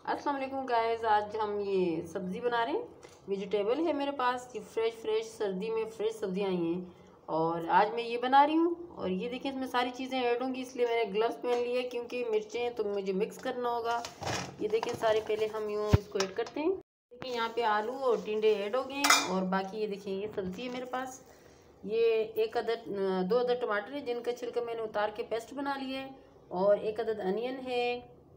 अस्सलाम वालेकुम गाइस, आज हम ये सब्ज़ी बना रहे हैं। वेजिटेबल है मेरे पास, ये फ्रेश सर्दी में फ्रेश सब्जियां आई हैं और आज मैं ये बना रही हूँ। और ये देखिए इसमें सारी चीज़ें ऐड होंगी, इसलिए मैंने ग्लव्स पहन लिए क्योंकि मिर्चें हैं तो मुझे मिक्स करना होगा। ये देखिए सारे पहले हम यूँ इसको ऐड करते हैं। देखिए यहाँ पे आलू और टिंडे ऐड हो गए हैं और बाकी ये देखिए ये सब्ज़ी है मेरे पास। ये एक अदद 2 अदद टमाटर है जिनका छिलका मैंने उतार के पेस्ट बना लिया है और एक अदद अनियन है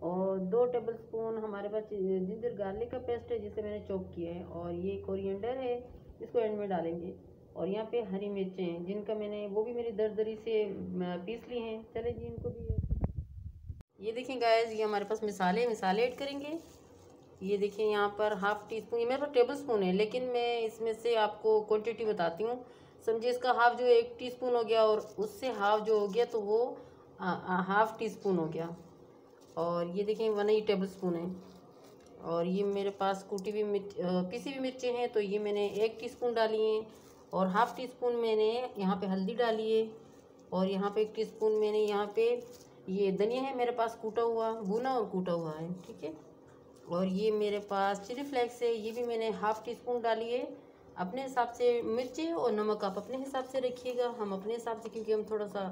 और 2 टेबलस्पून हमारे पास जिंजर गार्लिक का पेस्ट है जिसे मैंने चॉप किया है और ये कोरिएंडर है, इसको एंड में डालेंगे। और यहाँ पे हरी मिर्चें हैं जिनका मैंने वो भी मेरी दरदरी से पीस ली हैं। चले जी इनको भी। ये देखिए गाइस, ये हमारे पास मिसाले ऐड करेंगे। ये देखिए यहाँ पर हाफ टी स्पून, ये मेरे पास टेबल स्पून है लेकिन मैं इसमें से आपको क्वांटिटी बताती हूँ। समझिए इसका हाफ जो 1 टीस्पून हो गया और उससे हाफ जो हो गया तो वो हाफ टी स्पून हो गया। और ये देखें 1 टेबल स्पून है। और ये मेरे पास कूटी हुई पीसी हुई मिर्चें हैं तो ये मैंने 1 टीस्पून डाली हैं और हाफ टी स्पून मैंने यहाँ पे हल्दी डाली है और यहाँ पे 1 टीस्पून मैंने यहाँ पे ये धनिया है मेरे पास कूटा हुआ, भुना और कूटा हुआ है, ठीक है। और ये मेरे पास चिली फ्लेक्स है, ये भी मैंने हाफ टी स्पून डाली है। अपने हिसाब से मिर्ची और नमक आप अपने हिसाब से रखिएगा, हम अपने हिसाब से क्योंकि हम थोड़ा सा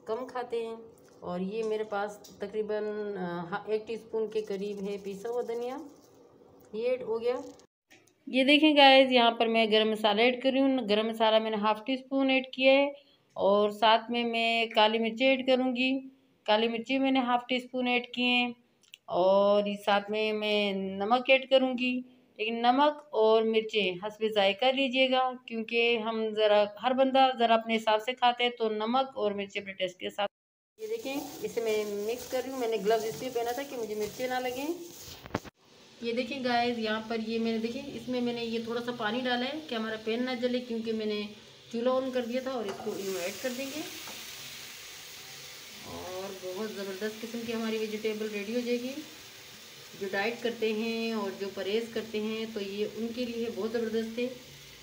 कम खाते हैं। और ये मेरे पास तकरीबन 1 टीस्पून के करीब है पिसा हुआ धनिया, ये ऐड हो गया। ये देखें गाइस, यहाँ पर मैं गरम मसाला ऐड कर रही हूँ। गरम मसाला मैंने हाफ टी स्पून ऐड किया है और साथ में मैं काली मिर्ची ऐड करूँगी। काली मिर्ची मैंने हाफ टी स्पून ऐड किए हैं और इस साथ में मैं नमक ऐड करूँगी। लेकिन नमक और मिर्चें हस्बे ज़ायका लीजिएगा क्योंकि हम ज़रा हर बंदा ज़रा अपने हिसाब से खाते हैं, तो नमक और मिर्ची अपने टेस्ट के हिसाब। ये देखें इसे मैं मिक्स कर रही हूँ। मैंने ग्लव्स इसलिए पहना था कि मुझे मिर्चें ना लगें। ये देखिए गाइस, यहाँ पर ये मैंने देखिए इसमें मैंने ये थोड़ा सा पानी डाला है कि हमारा पैन ना जले, क्योंकि मैंने चूल्हा ऑन कर दिया था। और इसको ऐड कर देंगे और बहुत ज़बरदस्त किस्म की हमारी वेजिटेबल रेडी हो जाएगी। जो डाइट करते हैं और जो परहेज़ करते हैं तो ये उनके लिए बहुत ज़बरदस्त है।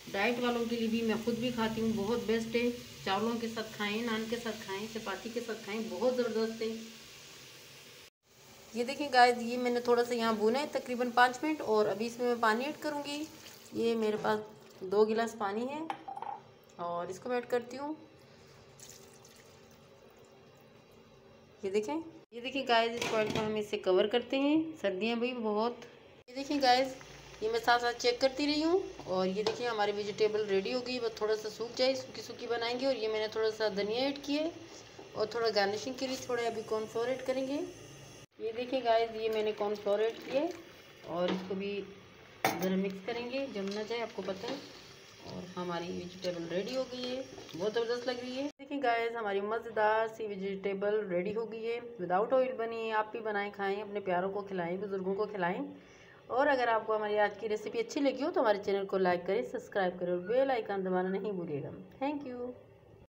डाइट वालों के लिए भी, मैं खुद भी खाती हूँ, बहुत बेस्ट है। चावलों के साथ खाएं, नान के साथ खाएं, चपाती के साथ खाएं, बहुत ज़बरदस्त है। ये देखिए गाइस, ये मैंने थोड़ा सा यहाँ भुना है तकरीबन 5 मिनट और अभी इसमें मैं पानी ऐड करूँगी। ये मेरे पास 2 गिलास पानी है और इसको मैं ऐड करती हूँ। ये देखिए गाइस, इस पॉइंट पर हम इसे कवर करते हैं। सर्दियाँ भी बहुत। ये देखिए गाइस, ये मैं साथ साथ चेक करती रही हूँ और ये देखिए हमारी वेजिटेबल रेडी हो गई। बस थोड़ा सा सूख जाए, सूखी सूखी बनाएंगे। और ये मैंने थोड़ा सा धनिया ऐड किए और थोड़ा गार्निशिंग के लिए थोड़ा अभी कॉर्नफ्लोर ऐड करेंगे। ये देखिए गाइस, ये मैंने कॉर्नफ्लोर ऐड किए और इसको भी ज़रा मिक्स करेंगे, जम ना जाए, आपको पता है। और हमारी वेजिटेबल रेडी हो गई है, बहुत ज़बरदस्त लग रही है। देखिए गाइस, हमारी मज़ेदार सी वेजिटेबल रेडी हो गई है, विदाउट ऑयल बनी है। आप भी बनाएं, खाएं, अपने प्यारों को खिलाएं, बुज़ुर्गों को खिलाएं। और अगर आपको हमारी आज की रेसिपी अच्छी लगी हो तो हमारे चैनल को लाइक करें, सब्सक्राइब करें और बेल आइकन दबाना नहीं भूलिएगा। Thank you.